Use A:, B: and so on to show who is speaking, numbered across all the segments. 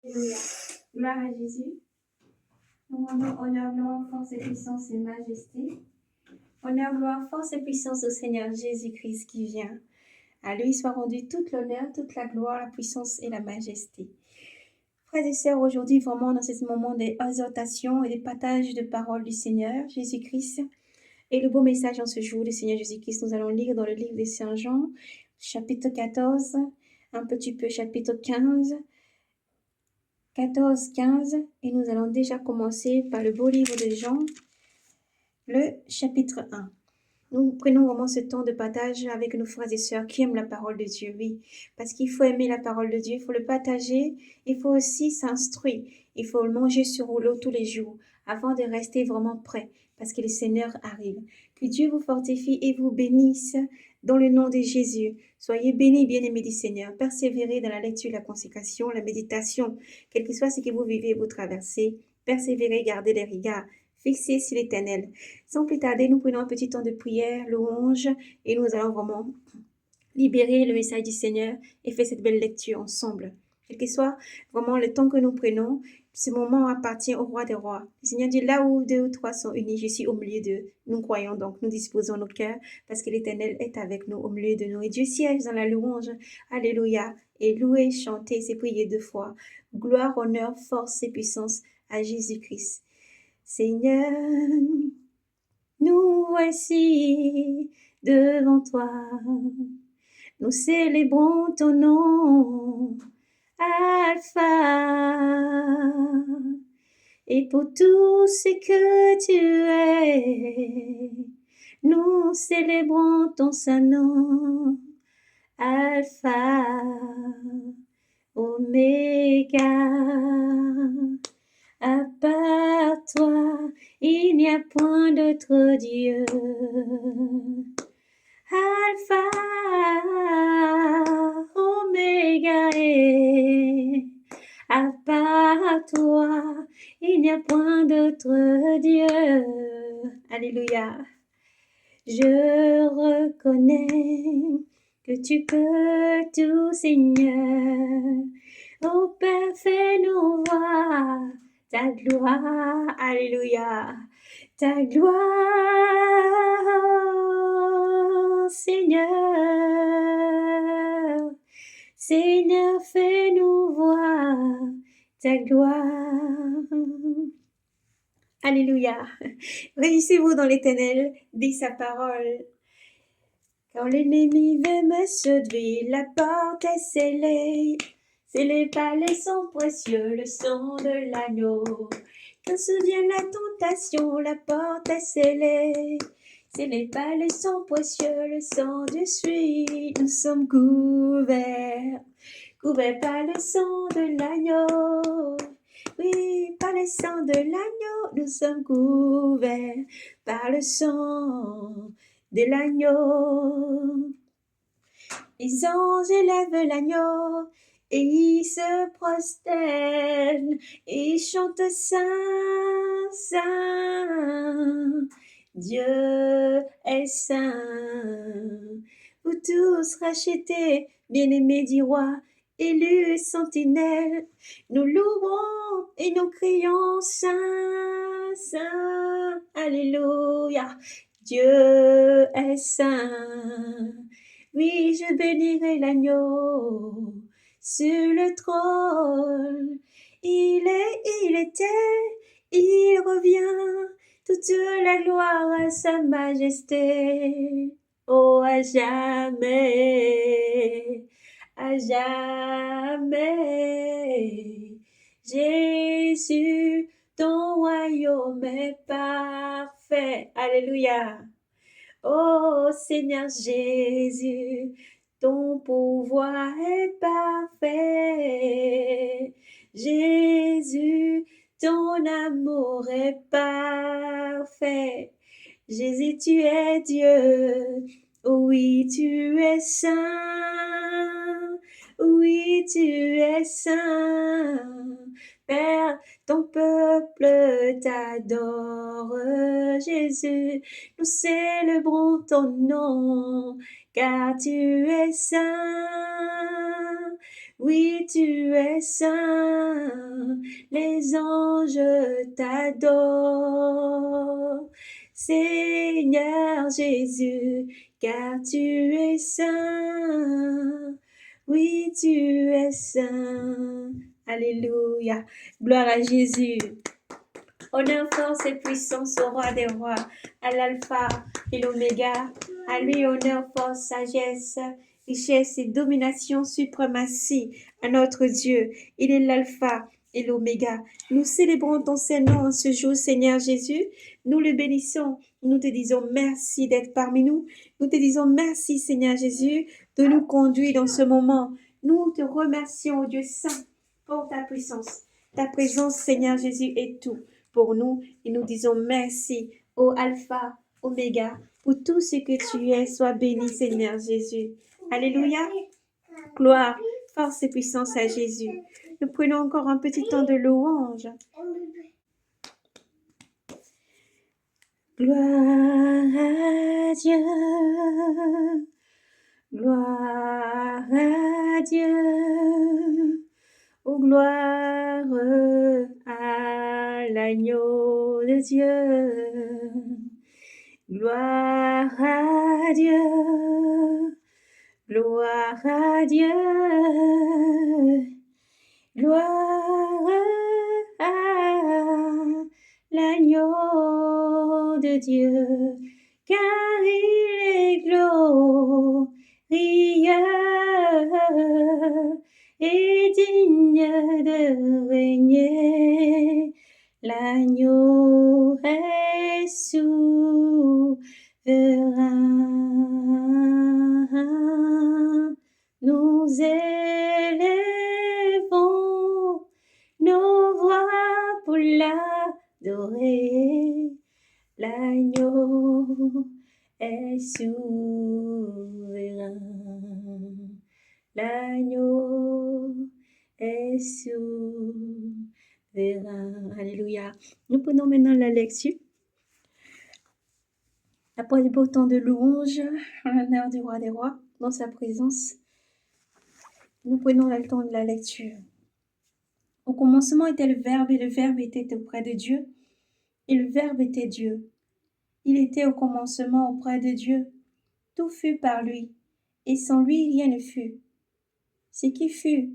A: Alléluia. Gloire à Jésus. Nous rendons honneur, gloire, force et puissance et majesté. Honneur, gloire, force et puissance au Seigneur Jésus-Christ qui vient. À lui soit rendu toute l'honneur, toute la gloire, la puissance et la majesté. Frères et sœurs, aujourd'hui, vraiment dans ce moment d'exhortation et de partage de paroles du Seigneur Jésus-Christ, et le beau message en ce jour du Seigneur Jésus-Christ, nous allons lire dans le livre de Saint Jean, chapitre 14, un petit peu chapitre 15, 14, 15, et nous allons déjà commencer par le beau livre de Jean, le chapitre 1. Nous prenons vraiment ce temps de partage avec nos frères et sœurs qui aiment la parole de Dieu, oui, parce qu'il faut aimer la parole de Dieu, il faut le partager, il faut aussi s'instruire, il faut le manger sur l'eau tous les jours, avant de rester vraiment prêt, parce que le Seigneur arrive. Que Dieu vous fortifie et vous bénisse dans le nom de Jésus. Soyez bénis, bien-aimés du Seigneur. Persévérez dans la lecture, la consécration, la méditation, quel que soit ce que vous vivez et vous traversez. Persévérez, gardez les regards fixés sur l'Éternel. Sans plus tarder, nous prenons un petit temps de prière, louange, et nous allons vraiment libérer le message du Seigneur et faire cette belle lecture ensemble. Quel que soit vraiment le temps que nous prenons, ce moment appartient au roi des rois. Le Seigneur dit, là où deux ou trois sont unis, je suis au milieu d'eux. Nous croyons donc, nous disposons nos cœurs, parce que l'Éternel est avec nous, au milieu de nous. Et Dieu siège dans la louange. Alléluia. Et louer, chanter, c'est prier deux fois. Gloire, honneur, force et puissance à Jésus-Christ. Seigneur, nous voici devant toi. Nous célébrons ton nom, Alpha, et pour tout ce que tu es, nous célébrons ton saint nom, Alpha, Oméga. À part toi, il n'y a point d'autre Dieu. Alpha, Oméga, à part toi, il n'y a point d'autre Dieu. Alléluia. Je reconnais que tu peux tout, Seigneur. Ô Père, fais-nous voir ta gloire. Alléluia. Ta gloire, Seigneur. Seigneur, fais-nous voir ta gloire. Alléluia. Réjouissez-vous dans l'Éternel, dit sa parole. Quand l'ennemi veut me sauver, la porte est scellée. Scellés par les sangs précieux, le sang de l'agneau. Quand survient la tentation, la porte est scellée. Scellés par les sangs précieux, le sang du suit. Nous sommes couverts, couverts par le sang de l'agneau. Oui, par le sang de l'agneau, nous sommes couverts par le sang de l'agneau. Les anges élèvent l'agneau et ils se prosternent et chantent Saint, Saint, Dieu est saint. Vous tous rachetés, bien-aimés du roi, élus sentinelles, nous louons et nous crions Saint, Saint, Alléluia, Dieu est saint. Oui, je bénirai l'agneau sur le trône. Il était, il revient, toute la gloire à sa majesté. Oh, à jamais, à jamais. Jésus, ton royaume est parfait. Alléluia. Oh Seigneur Jésus, ton pouvoir est parfait. Jésus, ton amour est parfait. Jésus, tu es Dieu. Oui, tu es saint. Oui, tu es saint. Père, ton peuple t'adore, Jésus. Nous célébrons ton nom, car tu es saint. Oui, tu es saint, les anges t'adorent. Seigneur Jésus, car tu es saint. Oui, tu es saint. Alléluia. Gloire à Jésus. Honneur, force et puissance au roi des rois, à l'alpha et l'oméga. À lui, honneur, force, sagesse, richesse et domination, suprématie à notre Dieu. Il est l'alpha et l'oméga. Nous célébrons ton Saint-Nom en ce jour, Seigneur Jésus. Nous le bénissons. Nous te disons merci d'être parmi nous. Nous te disons merci, Seigneur Jésus, de nous conduire dans ce moment. Nous te remercions, Dieu Saint, pour ta puissance. Ta présence, Seigneur Jésus, est tout pour nous et nous disons merci au Alpha, Oméga, pour tout ce que tu es. Sois béni, Seigneur Jésus. Alléluia. Gloire, force et puissance à Jésus. Nous prenons encore un petit temps de louange. Gloire à Dieu. Gloire à Dieu. Oh, gloire à l'agneau de Dieu. Gloire à Dieu. Gloire à Dieu. Gloire à l'agneau de Dieu. Car il est glorieux et digne de régner. L'agneau est souverain. Nous élevons nos voix pour l'adorer. L'agneau est souverain. L'agneau est souverain. Alléluia. Nous prenons maintenant la lecture. Après le beau temps de louange, en l'honneur du roi des rois, dans sa présence, nous prenons le temps de la lecture. Au commencement était le Verbe, et le Verbe était auprès de Dieu, et le Verbe était Dieu. Il était au commencement auprès de Dieu. Tout fut par lui, et sans lui rien ne fut. Ce qui fut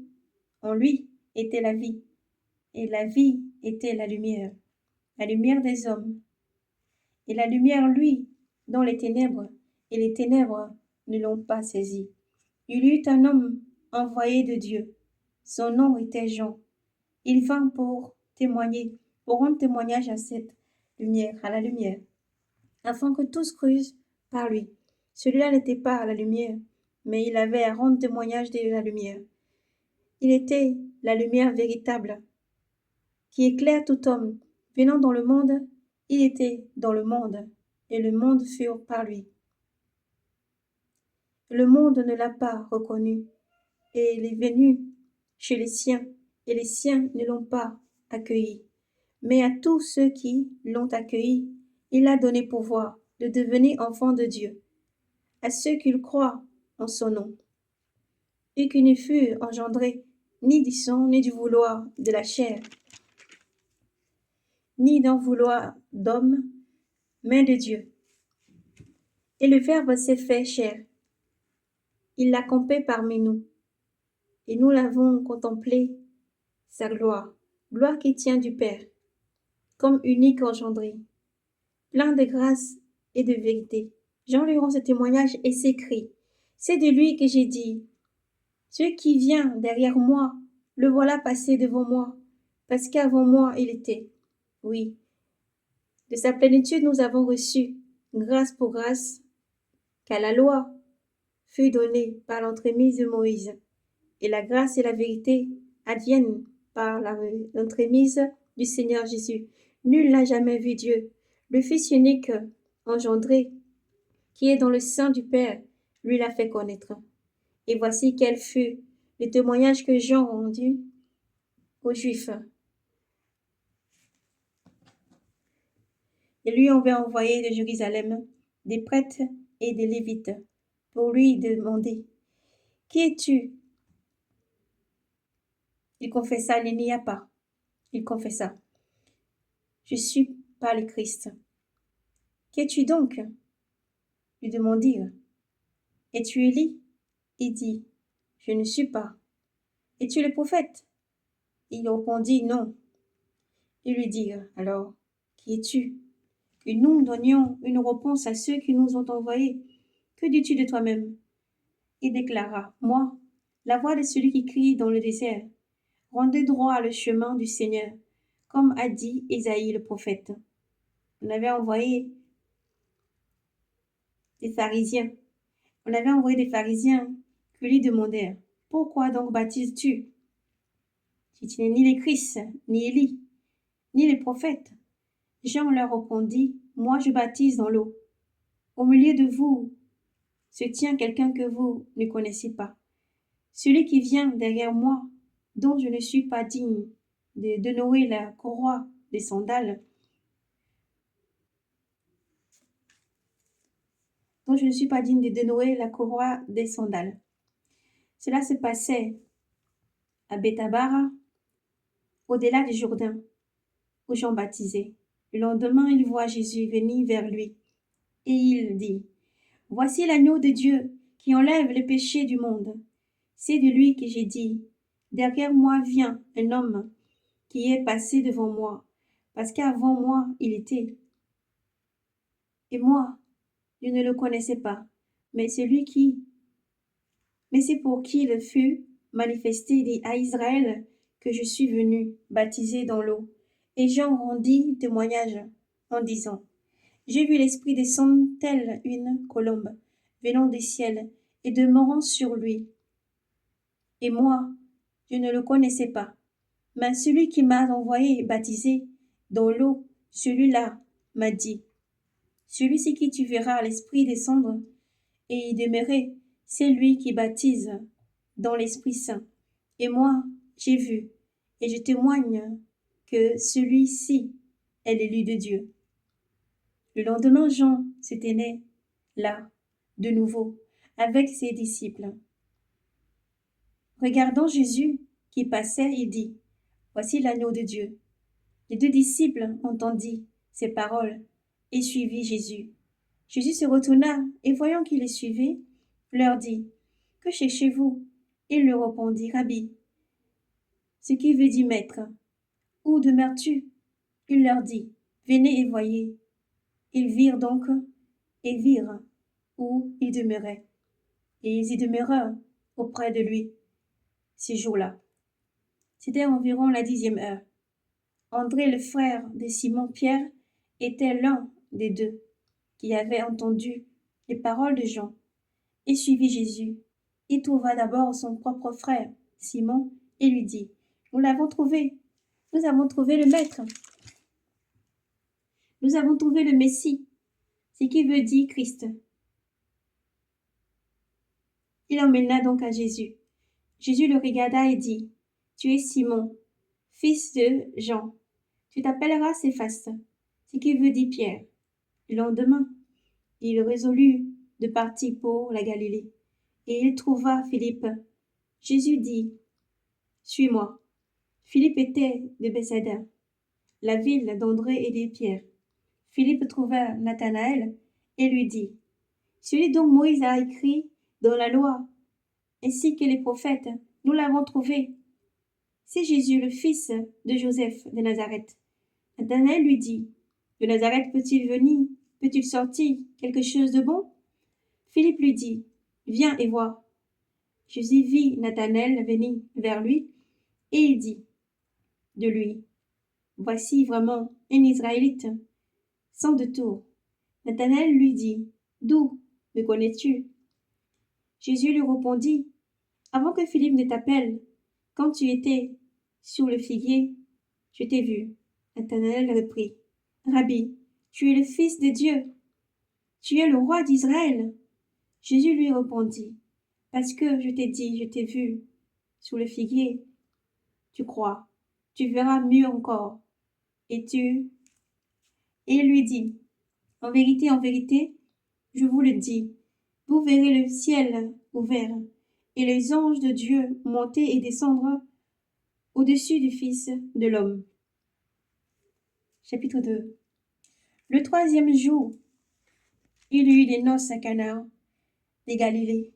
A: en lui était la vie, et la vie était la lumière des hommes. Et la lumière, lui, dans les ténèbres, et les ténèbres ne l'ont pas saisi. Il y eut un homme envoyé de Dieu. Son nom était Jean. Il vint pour témoigner, pour rendre témoignage à cette lumière, à la lumière, afin que tous crussent par lui. Celui-là n'était pas la lumière, mais il avait à rendre témoignage de la lumière. Il était la lumière véritable, qui éclaire tout homme. Venant dans le monde, il était dans le monde, et le monde fut par lui. Le monde ne l'a pas reconnu, et il est venu chez les siens, et les siens ne l'ont pas accueilli. Mais à tous ceux qui l'ont accueilli, il a donné pouvoir de devenir enfants de Dieu, à ceux qui croient en son nom, et qui ne furent engendrés ni du sang, ni du vouloir de la chair, ni d'un vouloir d'homme, mais de Dieu. Et le Verbe s'est fait chair. Il l'a campé parmi nous, et nous l'avons contemplé, sa gloire, gloire qui tient du Père, comme unique engendré, plein de grâce et de vérité. Jean lui rend ce témoignage et s'écrie, c'est de lui que j'ai dit, celui qui vient derrière moi, le voilà passer devant moi, parce qu'avant moi il était. Oui, de sa plénitude nous avons reçu, grâce pour grâce, car la loi fut donnée par l'entremise de Moïse, et la grâce et la vérité adviennent par l'entremise du Seigneur Jésus. Nul n'a jamais vu Dieu, le Fils unique engendré, qui est dans le sein du Père, lui l'a fait connaître. Et voici quel fut le témoignage que Jean rendit aux Juifs. Et lui avait envoyé de Jérusalem des prêtres et des Lévites pour lui demander, « Qui es-tu » Il confessa, « Il n'y a pas. » Il confessa, « Je suis pas le Christ. »« Qui es-tu donc » lui demandirent. « Es-tu Élie » Il dit, « Je ne suis pas. »« Es-tu le prophète » Il répondit, « Non. » Ils lui dirent, « Alors, qui es-tu » Et nous donnions une réponse à ceux qui nous ont envoyés. « Que dis-tu de toi-même » Il déclara, « Moi, la voix de celui qui crie dans le désert, rendez droit le chemin du Seigneur, comme a dit Ésaïe le prophète. » On avait envoyé des pharisiens. On avait envoyé des pharisiens qui lui demandèrent, « Pourquoi donc baptises-tu si tu n'es ni le Christ, ni Élie, ni les prophètes ?» Jean leur répondit, « Moi je baptise dans l'eau. Au milieu de vous se tient quelqu'un que vous ne connaissez pas, celui qui vient derrière moi, dont je ne suis pas digne de dénouer la courroie des sandales, dont je ne suis pas digne de dénouer la courroie des sandales. » Cela se passait à Bethabara, au-delà du Jourdain, où Jean baptisait. Le lendemain, il voit Jésus venir vers lui, et il dit, « Voici l'agneau de Dieu qui enlève le péché du monde. C'est de lui que j'ai dit, derrière moi vient un homme qui est passé devant moi, parce qu'avant moi il était. Et moi, je ne le connaissais pas, mais c'est pour qui il fut manifesté dit à Israël que je suis venu baptiser dans l'eau. Et Jean rendit témoignage en disant, j'ai vu l'Esprit descendre telle une colombe venant du ciel et demeurant sur lui. Et moi, je ne le connaissais pas, mais celui qui m'a envoyé baptiser dans l'eau, celui-là m'a dit, celui-ci qui tu verras l'Esprit descendre et y demeurer, c'est lui qui baptise dans l'Esprit Saint. Et moi, j'ai vu, et je témoigne que celui-ci est l'élu de Dieu. Le lendemain, Jean s'était né là, de nouveau, avec ses disciples. Regardant Jésus qui passait, il dit, voici l'agneau de Dieu. Les deux disciples entendirent ces paroles et suivirent Jésus. Jésus se retourna et voyant qu'il les suivait, leur dit, que cherchez-vous? Ils lui répondirent, Rabbi, ce qui veut dire maître. Où demeures-tu? Il leur dit, venez et voyez. Ils virent donc et virent où il demeurait. Et ils y demeurèrent auprès de lui ces jours-là. C'était environ la 10e heure. André, le frère de Simon-Pierre, était l'un des deux qui avait entendu les paroles de Jean et suivit Jésus. Il trouva d'abord son propre frère, Simon, et lui dit, nous l'avons trouvé, nous avons trouvé le Maître. Nous avons trouvé le Messie, ce qui veut dire Christ. Il emmena donc à Jésus. Jésus le regarda et dit, tu es Simon, fils de Jean. Tu t'appelleras Céphas, ce qui veut dire Pierre. Le lendemain, il résolut de partir pour la Galilée, et il trouva Philippe. Jésus dit, suis-moi. Philippe était de Bethsaïda, la ville d'André et de Pierre. Philippe trouva Nathanaël et lui dit, celui dont Moïse a écrit dans la loi, ainsi que les prophètes, nous l'avons trouvé. C'est Jésus, le fils de Joseph de Nazareth. Nathanaël lui dit, de Nazareth peut-il venir, peut-il sortir quelque chose de bon? Philippe lui dit, viens et vois. Jésus vit Nathanaël venir vers lui, et il dit de lui, voici vraiment un Israélite, sans détour. Nathanaël lui dit, d'où me connais-tu? Jésus lui répondit, avant que Philippe ne t'appelle, quand tu étais sur le figuier, je t'ai vu. Nathanaël reprit, Rabbi, tu es le Fils de Dieu, tu es le roi d'Israël. Jésus lui répondit, parce que je t'ai dit, je t'ai vu sous le figuier, tu crois, tu verras mieux encore. Et il lui dit, en vérité, je vous le dis, vous verrez le ciel ouvert et les anges de Dieu monter et descendre au-dessus du Fils de l'homme. Chapitre 2. Le troisième jour, il y eut des noces à Cana des Galilées.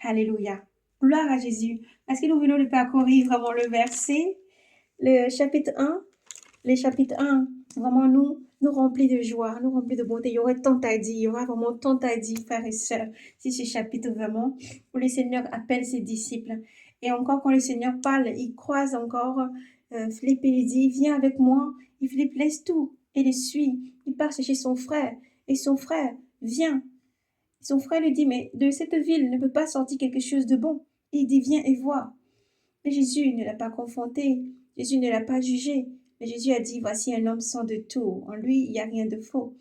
A: Alléluia. Gloire à Jésus. Parce que nous venons de parcourir vraiment le verset, le chapitre 1. Le chapitre 1, vraiment nous remplit de joie, nous remplit de bonté. Il y aurait tant à dire, il y aura vraiment tant à dire, frères et sœurs, si ce chapitre vraiment, où le Seigneur appelle ses disciples. Et encore quand le Seigneur parle, il croise encore Philippe et il dit, viens avec moi. Et Philippe laisse tout et le suit. Il part chez son frère et son frère vient. Son frère lui dit, mais de cette ville ne peut pas sortir quelque chose de bon. Et il dit, viens et vois. Mais Jésus ne l'a pas confronté, Jésus ne l'a pas jugé. Mais Jésus a dit, voici un homme sans détour. En lui, il n'y a rien de faux.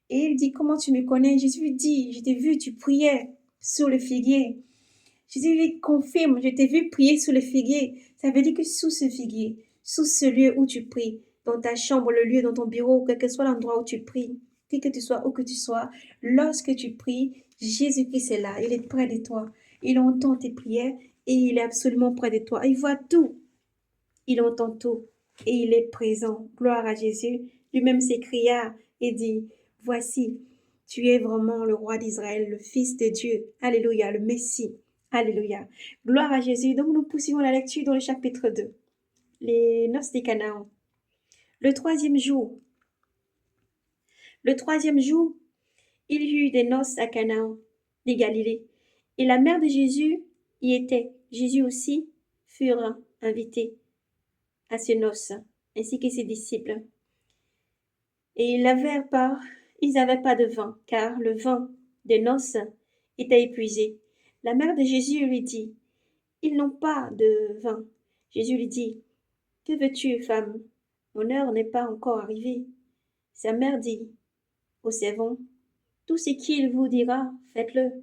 A: Et il dit, comment tu me connais? Jésus lui dit, je t'ai vu, tu priais sous le figuier. Jésus lui confirme, je t'ai vu prier sous le figuier. Ça veut dire que sous ce figuier, sous ce lieu où tu pries, dans ta chambre, le lieu, dans ton bureau, quel que soit l'endroit où tu pries, qui que tu sois, où que tu sois, lorsque tu pries, Jésus-Christ est là, il est près de toi. Il entend tes prières et il est absolument près de toi. Il voit tout, il entend tout et il est présent. Gloire à Jésus. Lui-même s'écria et dit, voici, tu es vraiment le roi d'Israël, le Fils de Dieu. Alléluia, le Messie. Alléluia. Gloire à Jésus. Donc nous poursuivons la lecture dans le chapitre 2. Les noces des Canaan. Le troisième jour. Le troisième jour, il y eut des noces à Canaan, des Galilées. Et la mère de Jésus y était. Jésus aussi furent invités à ces noces, ainsi que ses disciples. Et ils n'avaient pas de vin, car le vin des noces était épuisé. La mère de Jésus lui dit, ils n'ont pas de vin. Jésus lui dit, que veux-tu, femme? Mon heure n'est pas encore arrivée. Sa mère dit aux servants, tout ce qu'il vous dira, faites-le.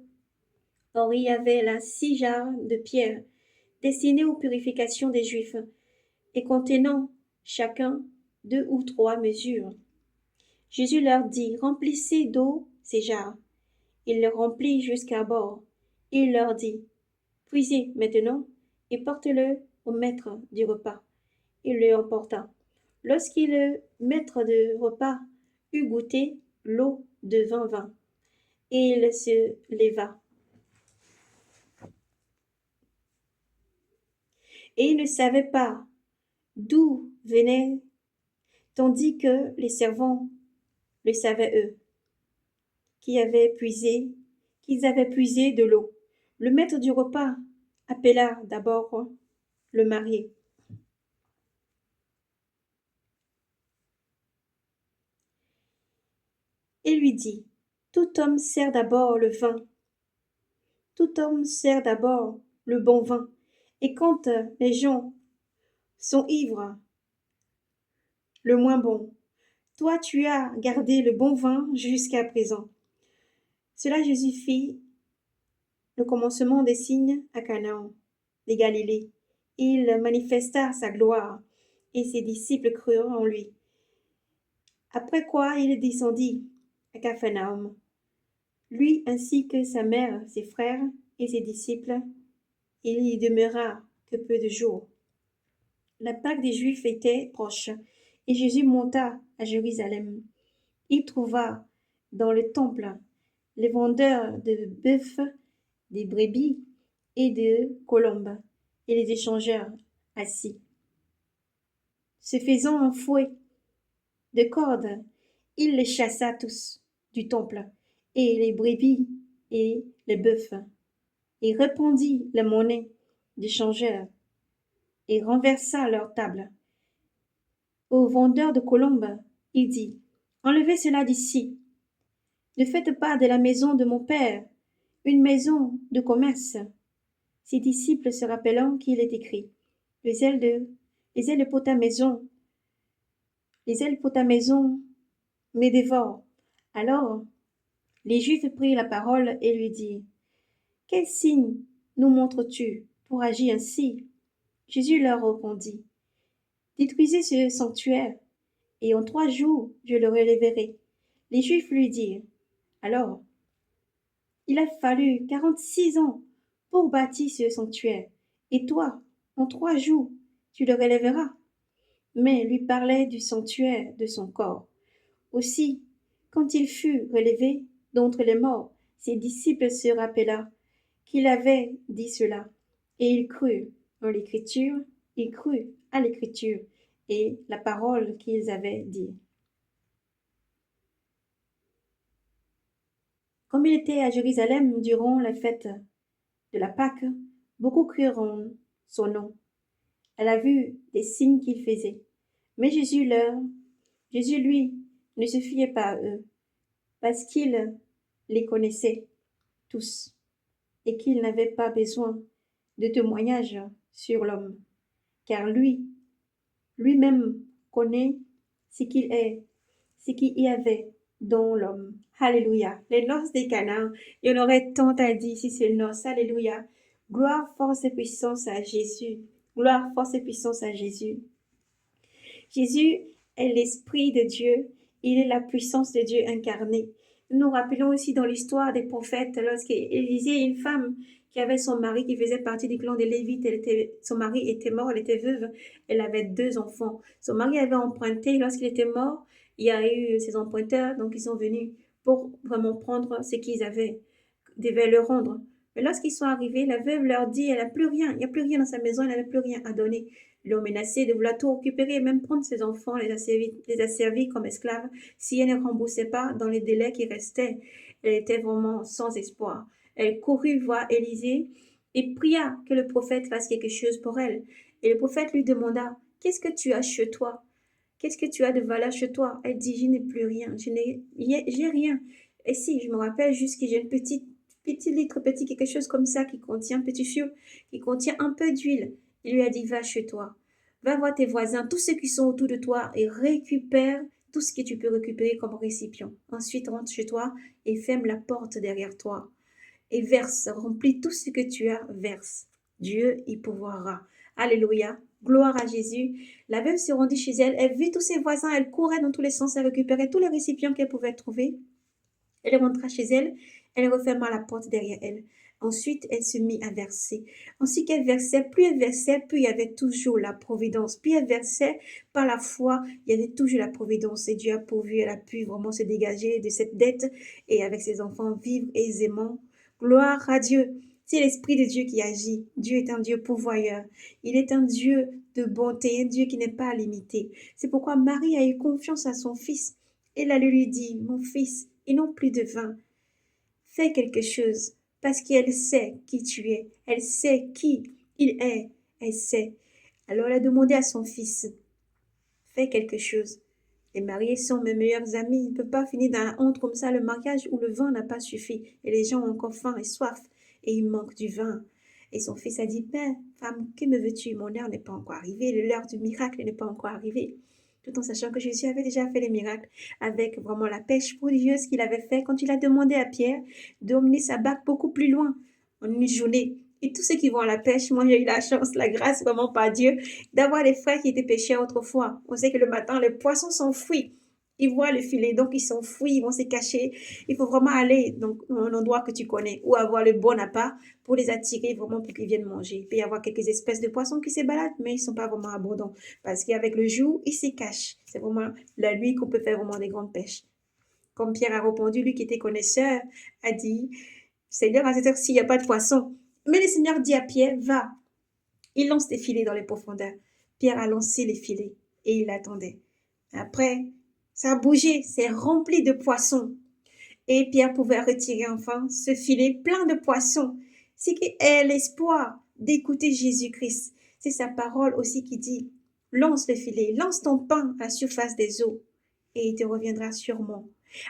A: Or il y avait là 6 jarres de pierre, destinées aux purifications des Juifs, et contenant chacun 2 ou 3 mesures. Jésus leur dit, remplissez d'eau ces jarres. Il les remplit jusqu'à bord. Il leur dit, puisez maintenant et portez-le au maître du repas. Il le emporta. Lorsqu'il le maître du repas eut goûté, l'eau devint vin, et il se leva. Et il ne savait pas d'où venait, tandis que les servants le savaient eux, qu'ils avaient puisé de l'eau. Le maître du repas appela d'abord le marié et lui dit, tout homme sert d'abord le vin, tout homme sert d'abord le bon vin, et quand les gens sont ivres, le moins bon. Toi, tu as gardé le bon vin jusqu'à présent. Cela Jésus fit le commencement des signes à Canaan, des Galilées. Il manifesta sa gloire, et ses disciples crurent en lui. Après quoi, il descendit à Capharnaüm, lui ainsi que sa mère, ses frères et ses disciples. Il y demeura que peu de jours. La Pâque des Juifs était proche, et Jésus monta à Jérusalem. Il trouva dans le temple les vendeurs de bœufs, des brebis et de colombes, et les échangeurs assis. Se faisant un fouet de cordes, il les chassa tous du temple, et les brebis et les bœufs, et répandit la monnaie des changeurs, et renversa leur table. Aux vendeurs de colombes, il dit, enlevez cela d'ici. Ne faites pas de la maison de mon père une maison de commerce. Ses disciples se rappelant qu'il est écrit, les ailes pour ta maison, les ailes pour ta maison me dévorent. Alors, les Juifs prirent la parole et lui dirent, quel signe nous montres-tu pour agir ainsi? Jésus leur répondit, détruisez ce sanctuaire, et en 3 jours je le relèverai. Les Juifs lui dirent, alors, Il a fallu 46 ans pour bâtir ce sanctuaire. Et toi, en 3 jours, tu le relèveras. Mais lui parlait du sanctuaire de son corps. Aussi, quand il fut relevé d'entre les morts, ses disciples se rappela qu'il avait dit cela, et ils crurent en l'écriture, ils crurent à l'écriture et la parole qu'ils avaient dit. Comme il était à Jérusalem durant la fête de la Pâque, beaucoup crurent en son nom. Elle a vu des signes qu'il faisait. Mais Jésus lui, ne se fiait pas à eux, parce qu'il les connaissait tous, et qu'il n'avait pas besoin de témoignages sur l'homme, car lui-même connaît ce qu'il est, ce qu'il y avait dans l'homme. Alléluia. Les noces des Canaan, il y en aurait tant à dire si c'est noces. Alléluia. Gloire, force et puissance à Jésus. Gloire, force et puissance à Jésus. Jésus est l'Esprit de Dieu. Il est la puissance de Dieu incarnée. Nous nous rappelons aussi dans l'histoire des prophètes, lorsqu'Élisée, une femme qui avait son mari qui faisait partie du clan des Lévites, son mari était mort, elle était veuve, elle avait 2 enfants. Son mari avait emprunté, lorsqu'il était mort, il y a eu ces emprunteurs, donc ils sont venus pour vraiment prendre ce qu'ils avaient, devaient leur rendre. Mais lorsqu'ils sont arrivés, la veuve leur dit, elle n'a plus rien, il n'y a plus rien dans sa maison, elle n'avait plus rien à donner. Ils l'ont menacé de vouloir tout récupérer et même prendre ses enfants, les a servis comme esclaves si elle ne remboursait pas dans les délais qui restaient. Elle était vraiment sans espoir. Elle courut voir Élisée et pria que le prophète fasse quelque chose pour elle. Et le prophète lui demanda, qu'est-ce que tu as chez toi? Qu'est-ce que tu as de valeur chez toi? Elle dit, je n'ai plus rien, j'ai rien. Et si, je me rappelle juste que j'ai une petit litre, petit quelque chose comme ça qui contient, petit fiou, qui contient un peu d'huile. Il lui a dit, va chez toi, va voir tes voisins, tous ceux qui sont autour de toi et récupère tout ce que tu peux récupérer comme récipient. Ensuite, rentre chez toi et ferme la porte derrière toi. Et verse, remplis tout ce que tu as, verse. Dieu y pourvoira. Alléluia. Gloire à Jésus. La veuve se rendit chez elle. Elle vit tous ses voisins. Elle courait dans tous les sens. Elle récupérait tous les récipients qu'elle pouvait trouver. Elle rentra chez elle. Elle referma la porte derrière elle. Ensuite, elle se mit à verser. Ensuite qu'elle versait, plus elle versait, plus il y avait toujours la providence. Plus elle versait, par la foi, il y avait toujours la providence. Et Dieu a pourvu, elle a pu vraiment se dégager de cette dette et avec ses enfants vivre aisément. Gloire à Dieu. C'est l'Esprit de Dieu qui agit. Dieu est un Dieu pourvoyeur. Il est un Dieu de bonté, un Dieu qui n'est pas limité. C'est pourquoi Marie a eu confiance à son fils. Elle allait lui dire, mon fils, ils n'ont plus de vin. Fais quelque chose, parce qu'elle sait qui tu es. Elle sait qui il est. Elle sait. Alors elle a demandé à son fils, fais quelque chose. Les mariés sont mes meilleurs amis. Il ne peut pas finir dans la honte comme ça le mariage où le vin n'a pas suffi. Et les gens ont encore faim et soif. Et il manque du vin. Et son fils a dit, Père, femme, que me veux-tu? Mon heure n'est pas encore arrivée. L'heure du miracle n'est pas encore arrivée. Tout en sachant que Jésus avait déjà fait les miracles avec vraiment la pêche prodigieuse qu'il avait fait quand il a demandé à Pierre d'emmener sa barque beaucoup plus loin en une journée. Et tous ceux qui vont à la pêche, moi j'ai eu la chance, la grâce vraiment par Dieu, d'avoir des frères qui étaient pêcheurs autrefois. On sait que le matin, les poissons s'enfuient. Ils voient le filet, donc ils s'enfuient, ils vont se cacher. Il faut vraiment aller dans un endroit que tu connais ou avoir le bon appât pour les attirer vraiment pour qu'ils viennent manger. Il peut y avoir quelques espèces de poissons qui se baladent, mais ils ne sont pas vraiment abondants parce qu'avec le jour, ils se cachent. C'est vraiment la nuit qu'on peut faire vraiment des grandes pêches. Comme Pierre a répondu, lui qui était connaisseur, a dit, Seigneur, à cette heure-ci, il n'y a pas de poisson. Mais le Seigneur dit à Pierre, va. Il lance des filets dans les profondeurs. Pierre a lancé les filets et il attendait. Après, ça a bougé, c'est rempli de poissons. Et Pierre pouvait retirer enfin ce filet plein de poissons. C'est qui est l'espoir d'écouter Jésus-Christ. C'est sa parole aussi qui dit, lance le filet, lance ton pain à la surface des eaux et il te reviendra sûrement.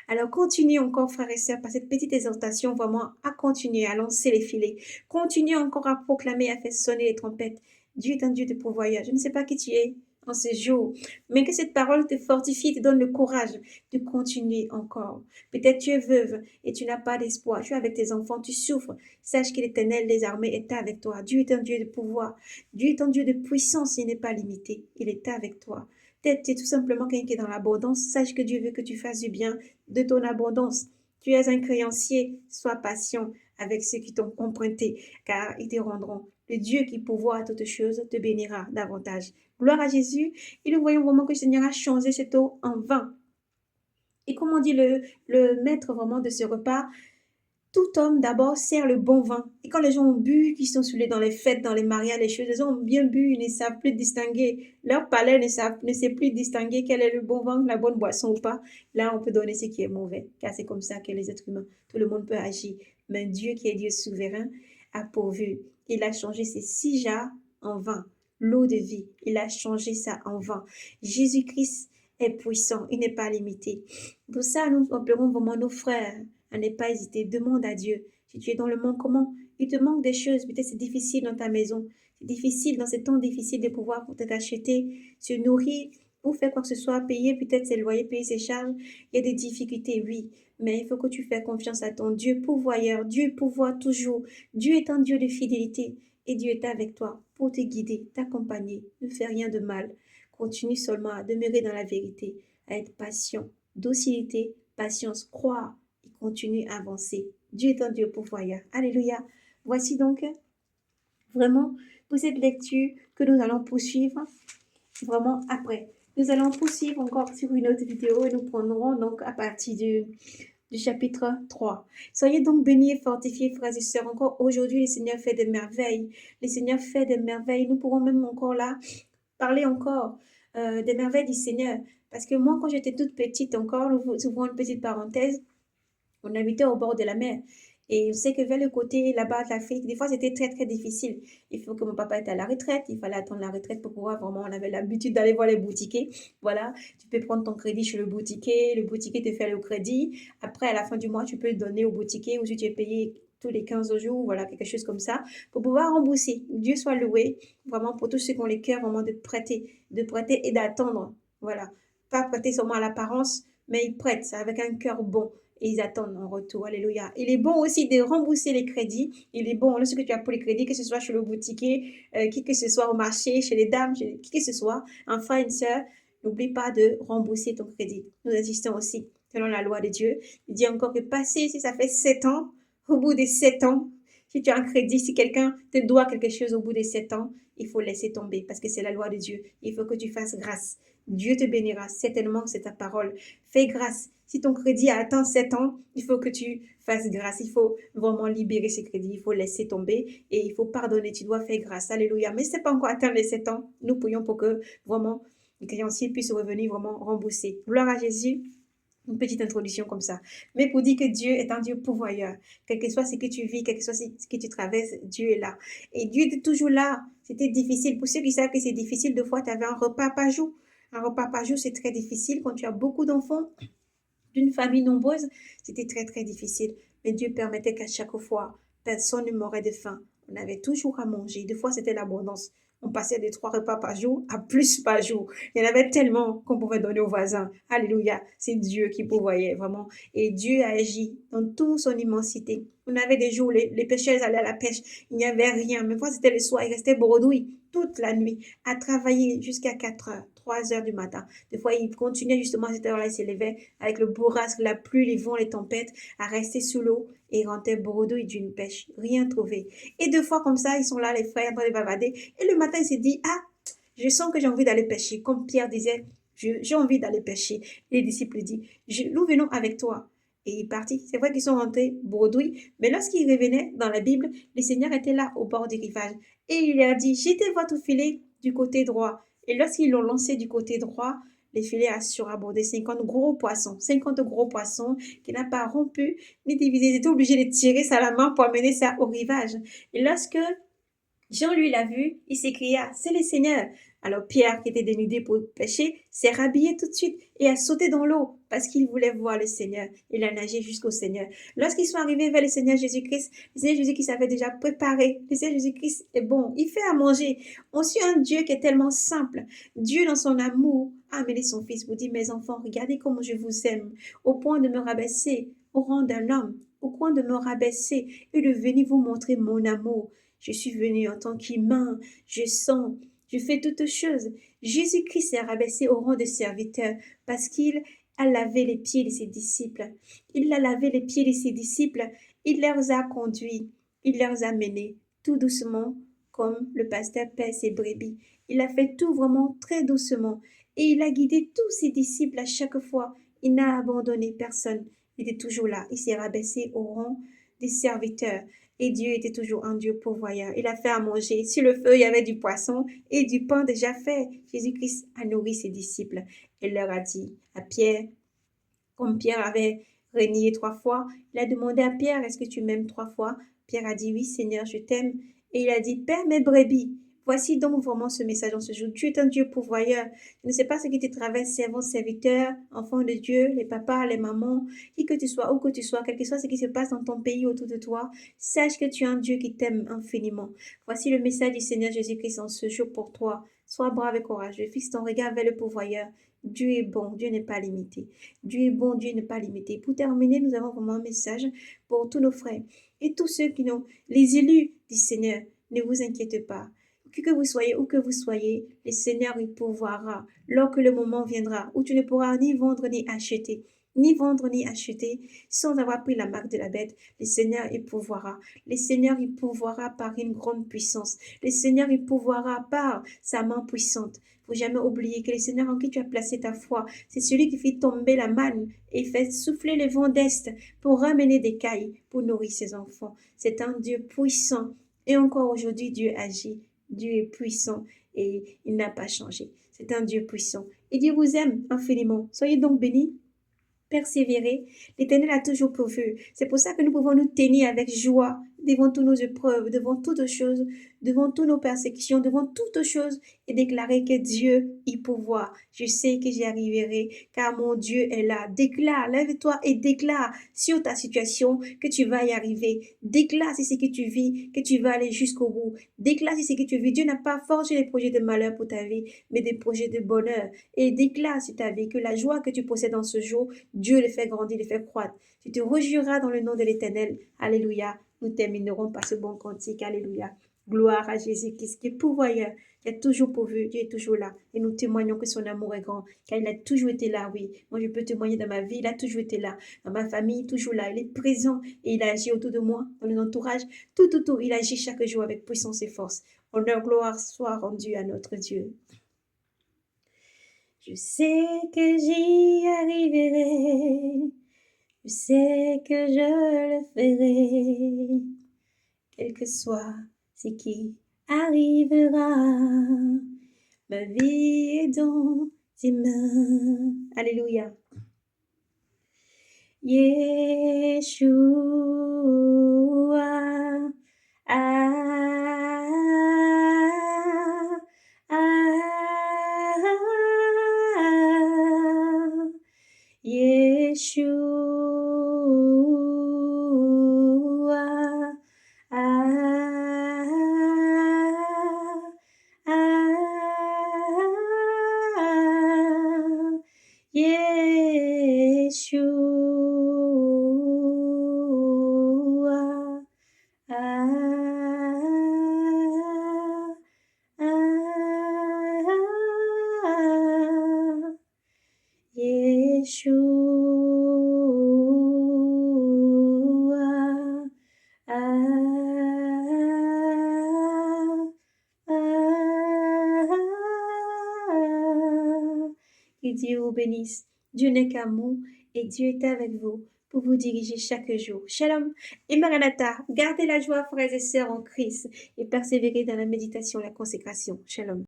A: Alors continue encore, frères et sœurs, par cette petite exhortation, vraiment à continuer à lancer les filets. Continue encore à proclamer, à faire sonner les trompettes. Dieu est un Dieu de pourvoyeur. Je ne sais pas qui tu es en ce jour, mais que cette parole te fortifie, te donne le courage de continuer encore. Peut-être tu es veuve et tu n'as pas d'espoir. Tu es avec tes enfants, tu souffres. Sache que l'Éternel des armées est avec toi. Dieu est un Dieu de pouvoir. Dieu est un Dieu de puissance. Il n'est pas limité. Il est avec toi. Peut-être tu es tout simplement quelqu'un qui est dans l'abondance. Sache que Dieu veut que tu fasses du bien de ton abondance. Tu es un créancier, sois patient avec ceux qui t'ont emprunté, car ils te rendront. Le Dieu qui pourvoit à toutes choses te bénira davantage. Gloire à Jésus. Et nous voyons vraiment que le Seigneur a changé cette eau en vin. Et comme on dit le maître vraiment de ce repas, tout homme d'abord sert le bon vin. Et quand les gens ont bu, qui sont saoulés dans les fêtes, dans les mariages, les choses, les gens ont bien bu, ils ne savent plus distinguer. Leur palais ne sait plus distinguer quel est le bon vin, la bonne boisson ou pas. Là, on peut donner ce qui est mauvais, car c'est comme ça que les êtres humains, tout le monde peut agir. Mais Dieu, qui est Dieu souverain, a pourvu. Il a changé ces 6 jarres en vin, l'eau de vie. Il a changé ça en vin. Jésus-Christ est puissant, il n'est pas limité. Pour ça, nous appellerons vraiment nos frères à ne pas hésiter. Demande à Dieu. Si tu es dans le manquement, il te manque des choses. Peut-être c'est difficile dans ta maison. C'est difficile dans ces temps difficiles de pouvoir peut-être acheter, se nourrir ou faire quoi que ce soit, payer peut-être ses loyers, payer ses charges. Il y a des difficultés, oui. Mais il faut que tu fasses confiance à ton Dieu pourvoyeur. Dieu pourvoit toujours. Dieu est un Dieu de fidélité. Et Dieu est avec toi pour te guider, t'accompagner. Ne fais rien de mal. Continue seulement à demeurer dans la vérité, à être patient, docilité, patience, croire et continue à avancer. Dieu est un Dieu pourvoyeur. Alléluia. Voici donc vraiment pour cette lecture que nous allons poursuivre vraiment après. Nous allons poursuivre encore sur une autre vidéo et nous prendrons donc à partir du chapitre 3. Soyez donc bénis et fortifiés, frères et sœurs. Encore aujourd'hui, le Seigneur fait des merveilles. Le Seigneur fait des merveilles. Nous pourrons même encore là parler encore des merveilles du Seigneur. Parce que moi, quand j'étais toute petite encore, nous ouvrons une petite parenthèse, on habitait au bord de la mer. Et on sait que vers le côté là-bas de l'Afrique, des fois c'était très très difficile. Il faut que mon papa était à la retraite, il fallait attendre la retraite pour pouvoir vraiment, on avait l'habitude d'aller voir les boutiquiers. Voilà, tu peux prendre ton crédit chez le boutiquier te fait le crédit. Après, à la fin du mois, tu peux donner au boutiquier ou si tu es payé tous les 15 jours, voilà, quelque chose comme ça, pour pouvoir rembourser. Dieu soit loué, vraiment pour tous ceux qui ont les cœurs vraiment de prêter et d'attendre. Voilà, pas prêter seulement à l'apparence, mais ils prêtent avec un cœur bon et ils attendent en retour. Alléluia. Il est bon aussi de rembourser les crédits. Il est bon, lorsque tu as pris les crédits, que ce soit chez le boutiquier, qui que ce soit au marché, chez les dames, chez qui que ce soit, un frère, une sœur, n'oublie pas de rembourser ton crédit. Nous insistons aussi, selon la loi de Dieu. Il dit encore que passer, si ça fait 7 ans, au bout des 7 ans, si tu as un crédit, si quelqu'un te doit quelque chose au bout des 7 ans, il faut laisser tomber parce que c'est la loi de Dieu. Il faut que tu fasses grâce. Dieu te bénira, certainement, c'est ta parole. Fais grâce. Si ton crédit a atteint 7 ans, il faut que tu fasses grâce. Il faut vraiment libérer ce crédit. Il faut laisser tomber et il faut pardonner. Tu dois faire grâce. Alléluia. Mais si ce n'est pas encore atteint les 7 ans, nous prions pour que vraiment les créanciers puissent revenir vraiment rembourser. Gloire à Jésus. Une petite introduction comme ça. Mais pour dire que Dieu est un Dieu pourvoyeur. Quel que soit ce que tu vis, quel que soit ce que tu traverses, Dieu est là. Et Dieu est toujours là. C'était difficile. Pour ceux qui savent que c'est difficile, deux fois, tu avais un repas par jour. Un repas par jour, c'est très difficile. Quand tu as beaucoup d'enfants, d'une famille nombreuse, c'était très, très difficile. Mais Dieu permettait qu'à chaque fois, personne ne mourait de faim. On avait toujours à manger. Des fois, c'était l'abondance. On passait de 3 repas par jour à plus par jour. Il y en avait tellement qu'on pouvait donner aux voisins. Alléluia. C'est Dieu qui pourvoyait vraiment. Et Dieu a agi dans toute son immensité. On avait des jours, les pêcheurs allaient à la pêche. Il n'y avait rien. Même fois, c'était le soir. Ils restaient bredouilles toute la nuit à travailler jusqu'à 4 heures, 3 heures du matin. Des fois, ils continuaient justement à cette heure-là. Ils s'élevaient avec le bourrasque, la pluie, les vents, les tempêtes, à rester sous l'eau et rentraient bredouilles d'une pêche. Rien trouvé. Et 2 fois comme ça, ils sont là, les frères, en train de bavader. Et le matin, il s'est dit, ah, je sens que j'ai envie d'aller pêcher. Comme Pierre disait, j'ai envie d'aller pêcher. Les disciples disent, nous venons avec toi. Et il est parti. C'est vrai qu'ils sont rentrés bredouilles, mais lorsqu'ils revenaient dans la Bible, le Seigneur était là au bord du rivage. Et il leur dit, jetez votre filet du côté droit. Et lorsqu'ils l'ont lancé du côté droit, les filets a surabordé 50 gros poissons qui n'a pas rompu ni divisé. Ils étaient obligés de tirer ça à la main pour amener ça au rivage. Et lorsque Jean, lui, l'a vu, il s'écria, c'est le Seigneur. Alors Pierre, qui était dénudé pour pêcher, s'est rhabillé tout de suite et a sauté dans l'eau parce qu'il voulait voir le Seigneur. Il a nagé jusqu'au Seigneur. Lorsqu'ils sont arrivés vers le Seigneur Jésus-Christ, le Seigneur Jésus-Christ avait déjà préparé. Le Seigneur Jésus-Christ est bon. Il fait à manger. On suit un Dieu qui est tellement simple. Dieu, dans son amour, a amené son Fils pour dire, mes enfants, regardez comment je vous aime, au point de me rabaisser au rang d'un homme, au point de me rabaisser et de venir vous montrer mon amour. Je suis venu en tant qu'humain, je sens, je fais toutes choses. Jésus-Christ s'est rabaissé au rang de serviteur parce qu'il a lavé les pieds de ses disciples. Il a lavé les pieds de ses disciples. Il les a conduits. Il les a menés tout doucement, comme le pasteur paie ses brebis. Il a fait tout vraiment très doucement. Et il a guidé tous ses disciples à chaque fois. Il n'a abandonné personne. Il était toujours là. Il s'est rabaissé au rang des serviteurs. Et Dieu était toujours un Dieu pourvoyeur. Il a fait à manger. Sur le feu, il y avait du poisson et du pain déjà fait. Jésus-Christ a nourri ses disciples. Il leur a dit à Pierre, comme Pierre avait renié 3 fois, il a demandé à Pierre, est-ce que tu m'aimes 3 fois? Pierre a dit, oui Seigneur, je t'aime. Et il a dit, Père, mes brebis. Voici donc vraiment ce message en ce jour. Dieu est un Dieu pourvoyeur. Je ne sais pas ce qui te traverse, servant, serviteur, enfant de Dieu, les papas, les mamans, qui que tu sois, où que tu sois, quel que soit ce qui se passe dans ton pays autour de toi, sache que tu as un Dieu qui t'aime infiniment. Voici le message du Seigneur Jésus-Christ en ce jour pour toi. Sois brave et courageux. Fixe ton regard vers le pourvoyeur. Dieu est bon, Dieu n'est pas limité. Dieu est bon, Dieu n'est pas limité. Pour terminer, nous avons vraiment un message pour tous nos frères et tous ceux qui n'ont, les élus du Seigneur. Ne vous inquiétez pas. Que vous soyez où que vous soyez, le Seigneur y pourvoira lorsque le moment viendra où tu ne pourras ni vendre ni acheter. Ni vendre ni acheter sans avoir pris la marque de la bête. Le Seigneur y pourvoira. Le Seigneur y pourvoira par une grande puissance. Le Seigneur y pourvoira par sa main puissante. Il ne faut jamais oublier que le Seigneur en qui tu as placé ta foi, c'est celui qui fait tomber la manne et fait souffler le vent d'est pour ramener des cailles pour nourrir ses enfants. C'est un Dieu puissant. Et encore aujourd'hui, Dieu agit. Dieu est puissant et il n'a pas changé. C'est un Dieu puissant. Et Dieu vous aime infiniment. Soyez donc bénis. Persévérer, l'Éternel a toujours pourvu. C'est pour ça que nous pouvons nous tenir avec joie devant toutes nos épreuves, devant toutes choses, devant toutes nos persécutions, devant toutes choses et déclarer que Dieu y pourvoit. Je sais que j'y arriverai car mon Dieu est là. Déclare, lève-toi et déclare sur ta situation que tu vas y arriver. Déclare si c'est ce que tu vis, que tu vas aller jusqu'au bout. Déclare si c'est ce que tu vis. Dieu n'a pas forgé des projets de malheur pour ta vie, mais des projets de bonheur. Et déclare sur ta vie que la joie que tu possèdes dans ce jour, Dieu le fait grandir, le fait croître. Tu te réjouiras dans le nom de l'Éternel. Alléluia. Nous terminerons par ce bon cantique. Alléluia. Gloire à Jésus-Christ qui est pourvoyeur, qui a toujours pourvu. Dieu est toujours là. Et nous témoignons que son amour est grand, car il a toujours été là, oui. Moi, je peux témoigner dans ma vie, il a toujours été là. Dans ma famille, toujours là. Il est présent et il agit autour de moi, dans l'entourage. Tout. Il agit chaque jour avec puissance et force. Honneur, gloire soit rendu à notre Dieu. Je sais que j'y arriverai, je sais que je le ferai, quel que soit ce qui arrivera, ma vie est dans tes mains. Alléluia. Yeshua, Yeshua, Yeshua, Yeshua, que Dieu vous bénisse. Dieu n'est qu'amour et Dieu est avec vous pour vous diriger chaque jour. Shalom et Maranatha. Gardez la joie, frères et sœurs en Christ, et persévérez dans la méditation et la consécration. Shalom.